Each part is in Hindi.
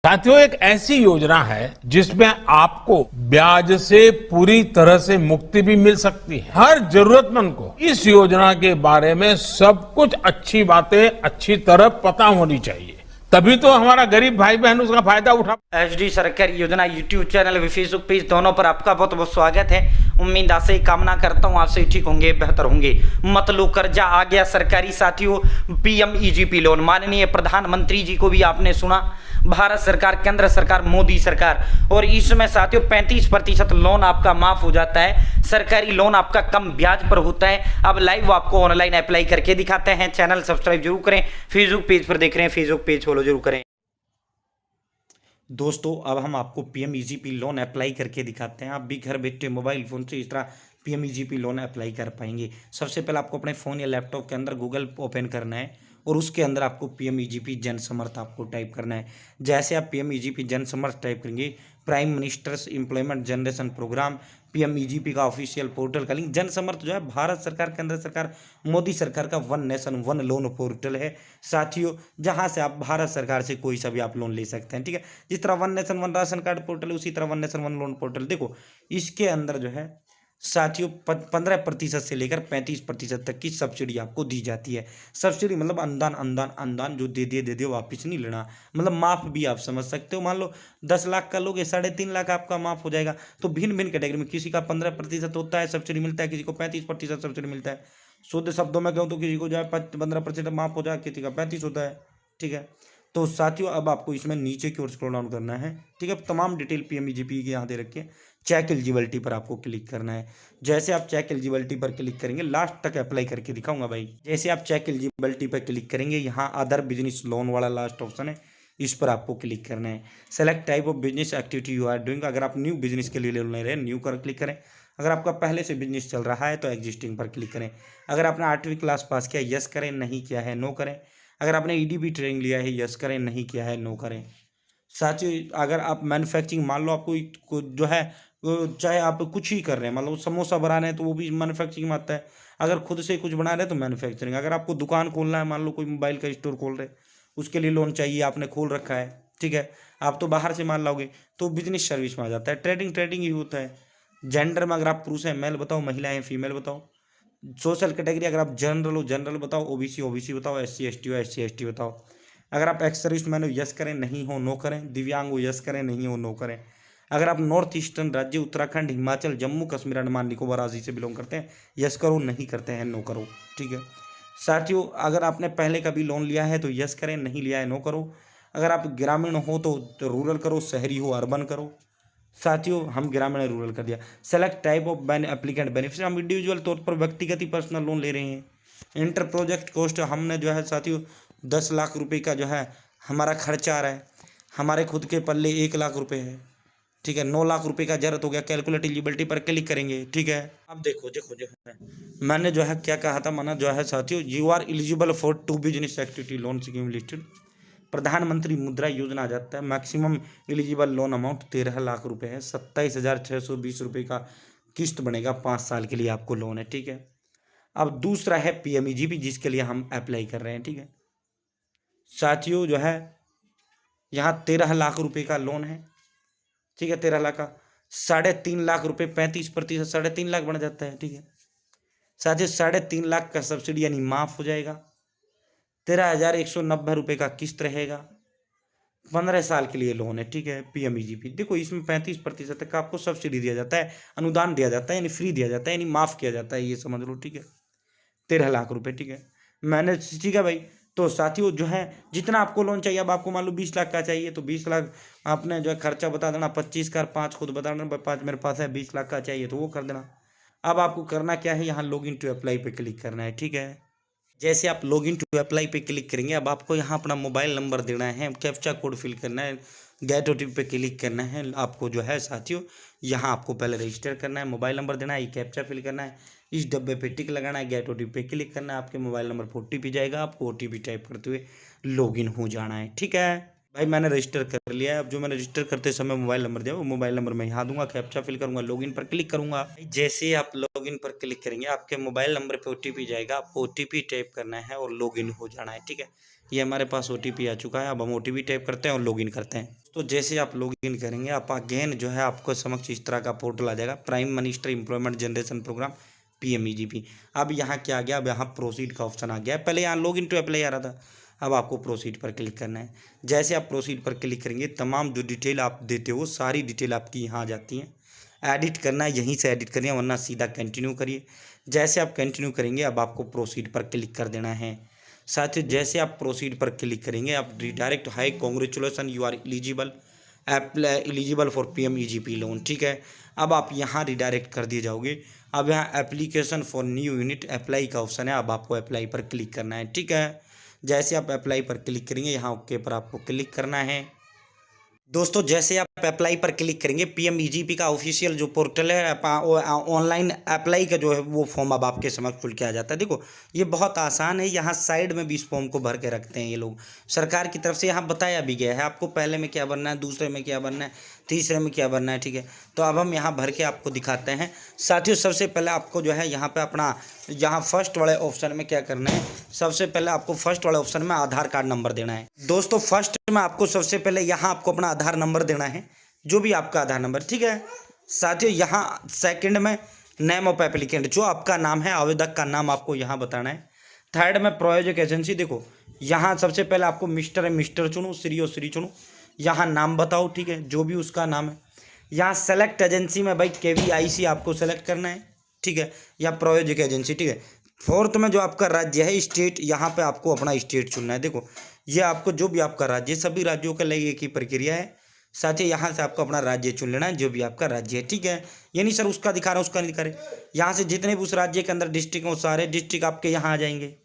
साथियों, एक ऐसी योजना है जिसमें आपको ब्याज से पूरी तरह से मुक्ति भी मिल सकती है। हर जरूरतमंद को इस योजना के बारे में सब कुछ अच्छी बातें अच्छी तरह पता होनी चाहिए, तभी तो हमारा गरीब भाई बहन उसका फायदा उठा। एचडी सरकारी योजना यूट्यूब चैनल व फेसबुक पेज दोनों पर आपका बहुत बहुत स्वागत है। उम्मीद आशा कामना करता हूँ आपसे ठीक होंगे, बेहतर होंगे। मत लो कर्जा आ गया सरकारी साथियों, पीएमईजीपी लोन। माननीय प्रधानमंत्री जी को भी आपने सुना, भारत सरकार, केंद्र सरकार, मोदी सरकार, और इसमें साथियों 35% लोन आपका माफ हो जाता है। सरकारी लोन आपका कम ब्याज पर होता है। अब लाइव आपको ऑनलाइन अप्लाई करके दिखाते हैं। चैनल सब्सक्राइब जरूर करें, फेसबुक पेज पर देख रहे हैं फेसबुक पेज फॉलो जरूर करें। दोस्तों, अब हम आपको पीएमईजीपी लोन अप्लाई करके दिखाते हैं। आप भी घर बैठे मोबाइल फ़ोन से इस तरह पीएमईजीपी लोन अप्लाई कर पाएंगे। सबसे पहले आपको अपने फ़ोन या लैपटॉप के अंदर गूगल ओपन करना है और उसके अंदर आपको पीएमईजीपी जन समर्थ आपको टाइप करना है। जैसे आप पीएमईजीपी जन समर्थ टाइप करेंगे, prime minister's employment generation programme PMEGP का ऑफिशियल पोर्टल का लिंक। जन समर्थ जो है भारत सरकार, केंद्र सरकार, मोदी सरकार का one nation one loan portal है साथियों, जहां से आप भारत सरकार से कोई सा भी आप लोन ले सकते हैं। ठीक है, जिस तरह one nation one ration card portal है, उसी तरह one nation one loan portal. देखो, इसके अंदर जो है साथियों 15% से लेकर 35% तक की सब्सिडी आपको दी जाती है। सब्सिडी मतलब अनुदान, अनुदान, अनुदान जो दे दिए वापस नहीं लेना, मतलब माफ भी आप समझ सकते हो। मान लो 10 लाख का लोगे, 3.5 लाख आपका माफ हो जाएगा। तो भिन्न भिन्न कैटेगरी में किसी का 15% होता है सब्सिडी मिलता है, किसी को 35% सब्सिडी मिलता है। शुद्ध शब्दों में कहूँ तो किसी को जो है 15% माफ हो जाए, किसी का 35 होता है। ठीक है, तो साथियों अब आपको इसमें नीचे की ओर स्क्रॉल डाउन करना है। ठीक है, तमाम डिटेल पीएमईजीपी के यहाँ दे रखे, चेक एलिजिबिलिटी पर आपको क्लिक करना है। जैसे आप चेक एलिजिबिलिटी पर क्लिक करेंगे, लास्ट तक अप्लाई करके दिखाऊंगा भाई। जैसे आप चेक एलिजिबिलिटी पर क्लिक करेंगे, यहाँ अदर बिजनेस लोन वाला लास्ट ऑप्शन है, इस पर आपको क्लिक करना है। Select type of business activity you are doing. अगर आप न्यू बिजनेस के लिए लोन ले रहे हैं, न्यू पर क्लिक करें। अगर आपका पहले से बिजनेस चल रहा है तो एग्जिस्टिंग पर क्लिक करें। अगर आपने 8वीं क्लास पास किया, यस करें, नहीं किया है नो करें। अगर आपने ईडीपी ट्रेनिंग लिया है, यस करें, नहीं किया है नो करें। साथियों अगर आप मैन्युफैक्चरिंग, मान लो आपको जो है चाहे आप कुछ ही कर रहे हैं, मान लो समोसा बना रहे हैं तो वो भी मैन्युफैक्चरिंग में आता है। अगर खुद से कुछ बना रहे हैं तो मैन्युफैक्चरिंग। अगर आपको दुकान खोलना है, मान लो कोई मोबाइल का स्टोर खोल रहे हैं, उसके लिए लोन चाहिए, आपने खोल रखा है। ठीक है, आप तो बाहर से माल लाओगे तो बिजनेस सर्विस में आ जाता है। ट्रेडिंग ही होता है। जेंडर में अगर आप पुरुष हैं मेल बताओ, महिला हैं फीमेल बताओ। सोशल कैटेगरी अगर आप जनरल हो जनरल बताओ, ओबीसी बताओ, एससी एसटी हो एससी एसटी बताओ। अगर आप एक्स सर्विस मैन हो यस करें, नहीं हो नो करें। दिव्यांग हो यस करें, नहीं हो नो करें। अगर आप नॉर्थ ईस्टर्न राज्य उत्तराखंड, हिमाचल, जम्मू कश्मीर, अंडमान निकोबार आदि से बिलोंग करते हैं, यस करो, नहीं करते हैं नो करो। ठीक है साथियों, अगर आपने पहले कभी लोन लिया है तो यस करें, नहीं लिया है नो करो। अगर आप ग्रामीण हो तो रूरल करो, शहरी हो अर्बन करो। साथियों हम ग्रामीण रूरल कर दिया। Select type of applicant beneficiary, हम इंडिविजुअल तौर पर व्यक्तिगत ही पर्सनल लोन ले रहे हैं। इंटर प्रोजेक्ट कॉस्ट हमने जो है साथियों 10 लाख रुपए का जो है हमारा खर्चा आ रहा है, हमारे खुद के पल्ले 1 लाख रुपए है। ठीक है, 9 लाख रुपए का जरूरत हो गया। कैलकुलेट एलिजिबिलिटी पर क्लिक करेंगे। ठीक है, अब देखो देखो जो है मैंने जो है क्या कहा था, माना जो है साथियों you are eligible for 2 business activity loan scheme listed. Pradhanmantri Mudra Yojana आ जाता है। Maximum eligible loan amount 13 lakh रुपए है। 27,620 रुपये का किस्त बनेगा, 5 साल के लिए आपको लोन है। ठीक है, अब दूसरा है पीएमईजीपी, जिसके लिए हम अप्लाई कर रहे हैं। ठीक है साथियों, जो है यहाँ 13 लाख रुपए का लोन है। ठीक है, 13 लाख का 3.5 लाख रुपए, 35%, 3.5 लाख बन जाता है। ठीक है साथियों, 3.5 लाख का सब्सिडी यानी माफ हो जाएगा। 13,190 रुपये का किस्त रहेगा। 15 साल के लिए लोन है। ठीक है, पीएमईजीपी देखो, इसमें 35% तक का आपको सब्सिडी दिया जाता है, अनुदान दिया जाता है, यानी फ्री दिया जाता है, यानी माफ किया जाता है, ये समझ लो। ठीक है, 13 लाख रुपए। ठीक है मैंने, ठीक है भाई। तो साथियों जो है जितना आपको लोन चाहिए, अब आपको मान लो 20 लाख का चाहिए तो 20 लाख आपने जो है खर्चा बता देना, 25 का 5 खुद बता देना, 5 मेरे पास है, 20 लाख का चाहिए तो वो कर देना। अब आपको करना क्या है, यहाँ लॉग इन टू अप्लाई पे क्लिक करना है। ठीक है, जैसे आप लॉग इन टू अप्लाई पे क्लिक करेंगे, अब आपको यहाँ अपना मोबाइल नंबर देना है, कैप्चा कोड फिल करना है, गेट ओटीपी पे क्लिक करना है। आपको जो है साथियों यहाँ आपको पहले रजिस्टर करना है, मोबाइल नंबर देना है, ये कैप्चा फिल करना है, इस डब्बे पे टिक लगाना है, गेट ओटीपी पे क्लिक करना है, आपके मोबाइल नंबर पर ओटीपी जाएगा, आपको ओटीपी टाइप करते हुए लॉगिन हो जाना है। ठीक है भाई, मैंने रजिस्टर कर लिया है। अब जो मैंने रजिस्टर करते समय मोबाइल नंबर दिया, वो मोबाइल नंबर मैं यहाँ दूंगा, कैप्चा फिल करूंगा, लॉगिन पर क्लिक करूंगा। जैसे ही आप लॉगिन पर क्लिक करेंगे, आपके मोबाइल नंबर पे ओटीपी जाएगा, आपको ओटीपी टाइप करना है और लॉगिन हो जाना है। ठीक है, ये हमारे पास OTP आ चुका है। अब हम OTP टाइप करते हैं और लॉगिन करते हैं। तो जैसे आप लॉगिन करेंगे आप अगेन जो है आपको समक्ष इस तरह का पोर्टल आ जाएगा, prime minister employment generation programme PMEGP। अब यहाँ क्या आ गया, अब यहाँ प्रोसीड का ऑप्शन आ गया। पहले यहाँ लॉगिन टू अप्लाई आ रहा था, अब आपको प्रोसीड पर क्लिक करना है। जैसे आप प्रोसीड पर क्लिक करेंगे तमाम जो डिटेल आप देते हो सारी डिटेल आपकी यहाँ आ जाती हैं। एडिट करना है यहीं से एडिट करिए, वरना सीधा कंटिन्यू करिए। जैसे आप कंटिन्यू करेंगे अब आपको प्रोसीड पर क्लिक कर देना है। साथ ही जैसे आप प्रोसीड पर क्लिक करेंगे आप direct hi congratulation you are eligible for PMEGP loan, ठीक है। अब आप यहाँ रिडायरेक्ट कर दिए जाओगे। अब यहाँ application for new unit apply का ऑप्शन है, अब आपको अप्लाई पर क्लिक करना है, ठीक है। जैसे आप अप्लाई पर क्लिक करेंगे यहाँ ओके पर आपको क्लिक करना है। दोस्तों जैसे आप अप्लाई पर क्लिक करेंगे PMEGP का ऑफिशियल जो पोर्टल है ऑनलाइन अप्लाई का जो है वो फॉर्म अब आपके समक्ष खुल के आ जाता है। देखो ये बहुत आसान है, यहाँ साइड में भी इस फॉर्म को भर के रखते हैं ये लोग, सरकार की तरफ से यहाँ बताया भी गया है आपको पहले में क्या भरना है, दूसरे में क्या भरना है, तीसरे में क्या भरना है, ठीक है। तो अब हम यहाँ भर के आपको दिखाते हैं। साथियों सबसे पहले आपको जो है यहाँ पे अपना यहाँ फर्स्ट वाले ऑप्शन में क्या करना है, सबसे पहले आपको फर्स्ट वाले ऑप्शन में आधार कार्ड नंबर देना है। दोस्तों फर्स्ट में आपको सबसे पहले यहाँ आपको अपना आधार नंबर देना है, जो भी आपका आधार नंबर, ठीक है। साथियों यहाँ सेकंड में नेम ऑफ एप्लीकेंट, जो आपका नाम है आवेदक का नाम आपको यहाँ बताना है। थर्ड में प्रायोजक एजेंसी, देखो यहाँ सबसे पहले आपको मिस्टर है मिस्टर चुनो, श्री और श्री चुनो, यहाँ नाम बताओ, ठीक है, जो भी उसका नाम है। यहाँ सेलेक्ट एजेंसी में भाई KVIC आपको सेलेक्ट करना है, ठीक है, या प्रायोजक एजेंसी, ठीक है। फोर्थ में जो आपका राज्य है स्टेट, यहाँ पे आपको अपना स्टेट चुनना है। देखो ये आपको जो भी आपका राज्य, सभी राज्यों के लिए एक ही प्रक्रिया है। साथ ही यहाँ से आपको अपना राज्य चुन लेना है, जो भी आपका राज्य है, ठीक है। ये नहीं सर उसका दिखा रहा है उसका नहीं दिखा रहे, यहाँ से जितने भी उस राज्य के अंदर डिस्ट्रिक्ट हैं वो सारे डिस्ट्रिक्ट आपके यहाँ आ जाएंगे,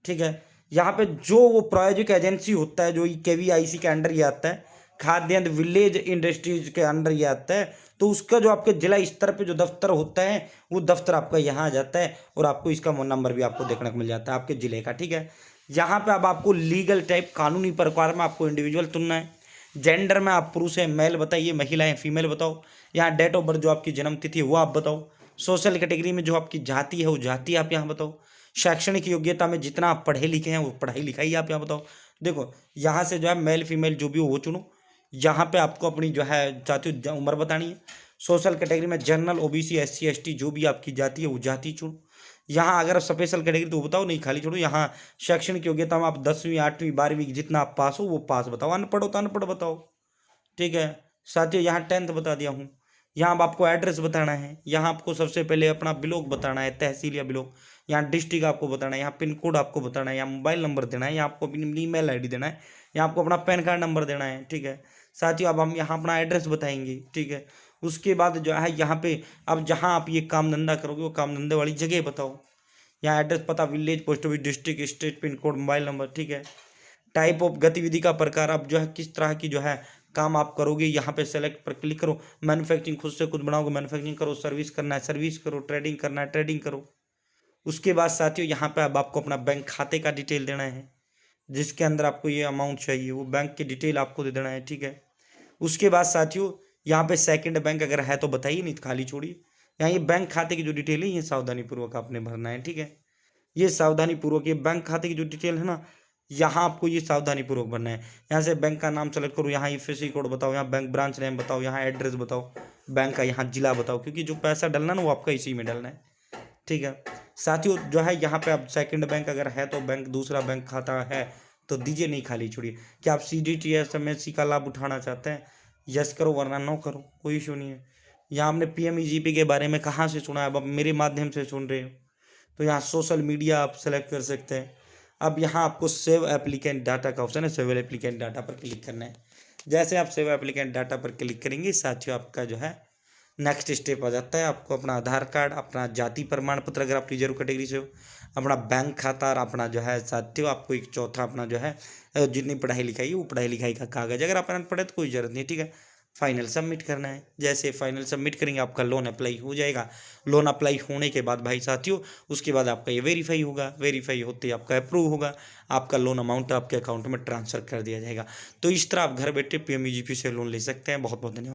ठीक है। यहाँ पे जो वो प्रायोजक एजेंसी होता है जो KVIC के अंडर ये आता है, खाद्यान्न विलेज इंडस्ट्रीज के अंडर ये आता है, तो उसका जो आपके जिला स्तर पे जो दफ्तर होता है वो दफ्तर आपका यहाँ आ जाता है और आपको इसका नंबर भी आपको देखने को मिल जाता है आपके जिले का, ठीक है। यहाँ पे अब आपको लीगल टाइप कानूनी प्रकार में आपको इंडिविजुअल चुनना है। जेंडर में आप पुरुष है मेल बताइए, महिला है फीमेल बताओ। यहाँ डेट ऑफ बर्थ जो आपकी जन्म तिथि है वो आप बताओ। सोशल कैटेगरी में जो आपकी जाति है वो जाति आप यहाँ बताओ। शैक्षणिक योग्यता में जितना आप पढ़े लिखे हैं वो पढ़ाई लिखाई आप यहाँ बताओ। देखो यहाँ से जो है मेल फीमेल जो भी हो वो चुनो। यहाँ पे आपको अपनी जो है जाति उम्र बतानी है। सोशल कैटेगरी में जनरल OBC SC ST जो भी आपकी जाति है वो जाति चुनो। यहाँ अगर स्पेशल कैटेगरी तो बताओ, नहीं खाली छोड़ो। यहाँ शैक्षणिक योग्यता में आप 10वीं 8वीं 12वीं जितना आप पास हो वो पास बताओ, अनपढ़ हो तो अनपढ़ बताओ, ठीक है। साथियों यहाँ 10th बता दिया हूँ। यहाँ अब आपको एड्रेस बताना है। यहाँ आपको सबसे पहले अपना ब्लॉक बताना है, तहसील या ब्लॉक। यहाँ डिस्ट्रिक्ट आपको बताना है, यहाँ पिन कोड आपको बताना है, यहाँ मोबाइल नंबर देना है, यहाँ आपको अपनी email ID देना है, यहाँ आपको अपना पैन कार्ड नंबर देना है, ठीक है। साथियों अब हम यहाँ अपना एड्रेस बताएंगे, ठीक है। उसके बाद जो है यहाँ पे अब जहाँ आप ये काम धंधा करोगे वो काम धंधे वाली जगह बताओ। यहाँ एड्रेस पता village post office district state pin code mobile number, ठीक है। टाइप ऑफ गतिविधि का प्रकार, अब जो है किस तरह की जो है काम आप करोगे यहाँ पे सेलेक्ट पर क्लिक करो। मैन्युफैक्चरिंग खुद से खुद बनाओगे मैन्युफैक्चरिंग करो, सर्विस करना है सर्विस करो, ट्रेडिंग करना है ट्रेडिंग करो। उसके बाद साथियों यहाँ पे अब आपको अपना बैंक खाते का डिटेल देना है, जिसके अंदर आपको ये अमाउंट चाहिए वो बैंक की डिटेल आपको दे देना है, ठीक है। उसके बाद साथियों यहाँ पे सेकंड बैंक अगर है तो बताइए, नहीं तो खाली छोड़िए। यहाँ ये बैंक खाते की जो डिटेल है ये सावधानी पूर्वक आपने भरना है, ठीक है। ये सावधानी पूर्वक ये बैंक खाते की जो डिटेल है ना यहाँ आपको ये सावधानी पूर्वक भरना है। यहाँ से बैंक का नाम सेलेक्ट करो, यहाँ IFSC कोड बताओ, यहाँ बैंक ब्रांच नेम बताओ, यहाँ एड्रेस बताओ, बैंक का यहाँ जिला बताओ, क्योंकि जो पैसा डलना ना वो आपका इसी में डलना है, ठीक है। साथियों जो है यहाँ पे आप सेकंड बैंक अगर है तो बैंक दूसरा बैंक खाता है तो दीजिए, नहीं खाली छोड़िए। क्या आप CDT या SMSC का लाभ उठाना चाहते हैं, यस करो वरना नो करो, कोई इशू नहीं है। यहाँ आपने PMEGP के बारे में कहाँ से सुना है, अब मेरे माध्यम से सुन रहे हो तो यहाँ सोशल मीडिया आप सेलेक्ट कर सकते हैं। अब यहाँ आपको सेव एप्लीकेंट डाटा का ऑप्शन है, सेव एप्लीकेंट डाटा पर क्लिक करना है। जैसे आप सेव एप्लीकेंट डाटा पर क्लिक करेंगे साथियों आपका जो है नेक्स्ट स्टेप आ जाता है। आपको अपना आधार कार्ड, अपना जाति प्रमाण पत्र अगर आप रिजर्व कैटेगरी से हो, अपना बैंक खाता और अपना जो है साथियों आपको एक चौथा अपना जो है जितनी पढ़ाई लिखाई है वो पढ़ाई लिखाई का कागज़, अगर आप अनपढ़ है तो कोई ज़रूरत नहीं, ठीक है। फाइनल सबमिट करना है। जैसे फाइनल सबमिट करेंगे आपका लोन अप्लाई हो जाएगा। लोन अप्लाई होने के बाद भाई साथियों उसके बाद आपका ये वेरीफाई होगा, वेरीफाई होते ही आपका अप्रूव होगा, आपका लोन अमाउंट आपके अकाउंट में ट्रांसफ़र कर दिया जाएगा। तो इस तरह आप घर बैठे PMEGP से लोन ले सकते हैं। बहुत बहुत धन्यवाद।